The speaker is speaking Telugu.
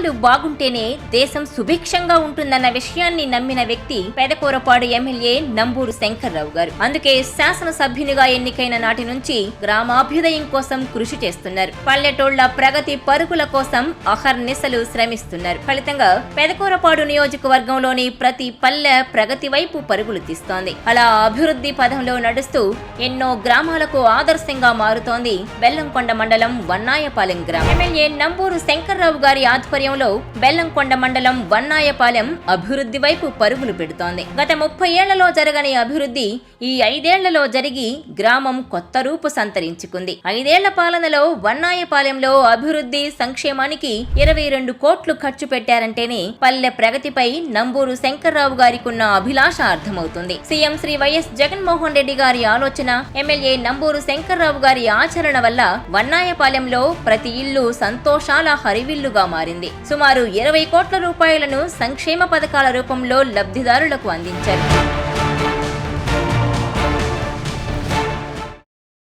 గ్రామాలు బాగుంటేనే దేశం సుభిక్షంగా ఉంటుందన్న విషయాన్ని నమ్మిన వ్యక్తి పెదకూరపాడు ఎమ్మెల్యే నంబూరు శంకర్రావు గారు. అందుకే శాసనసభ్యునిగా ఎన్నికైన నాటి నుంచి గ్రామాభ్యుదయం కోసం కృషి చేస్తున్నారు. పల్లెటూళ్ల ప్రగతి పరుగుల కోసం అహర్నిశలు శ్రమిస్తున్నారు. ఫలితంగా పెదకూరపాడు నియోజకవర్గంలోని ప్రతి పల్లె ప్రగతి వైపు పరుగులు తీస్తోంది. అలా అభివృద్ధి పదంలో నడుస్తూ ఎన్నో గ్రామాలకు ఆదర్శంగా మారుతోంది బెల్లంకొండ మండలం వన్నాయపాలెం గ్రామం. ఎమ్మెల్యే నంబూరు శంకర్రావు గారి ఆధ్వర్యంలో బెల్లంకొండ మండలం వన్నాయపాలెం అభివృద్ధి వైపు పరుగులు పెడుతోంది. గత 30 ఏళ్లలో జరగని అభివృద్ధి ఈ 5 ఏళ్లలో జరిగి గ్రామం కొత్త రూపు సంతరించుకుంది. 5 ఏళ్ల పాలనలో వన్నాయపాలెంలో అభివృద్ధి సంక్షేమానికి 22 కోట్లు ఖర్చు పెట్టారంటేనే పల్లె ప్రగతిపై నంబూరు శంకర్రావు గారికున్న అభిలాష అర్థమవుతుంది. సీఎం శ్రీ వైఎస్ జగన్మోహన్ రెడ్డి గారి ఆలోచన, ఎమ్మెల్యే నంబూరు శంకర్రావు గారి ఆచరణ వల్ల వన్నాయపాలెంలో ప్రతి ఇల్లు సంతోషాల హరివిల్లుగా మారింది. సుమారు 20 కోట్ల రూపాయలను సంక్షేమ పథకాల రూపంలో లబ్ధిదారులకు అందించారు.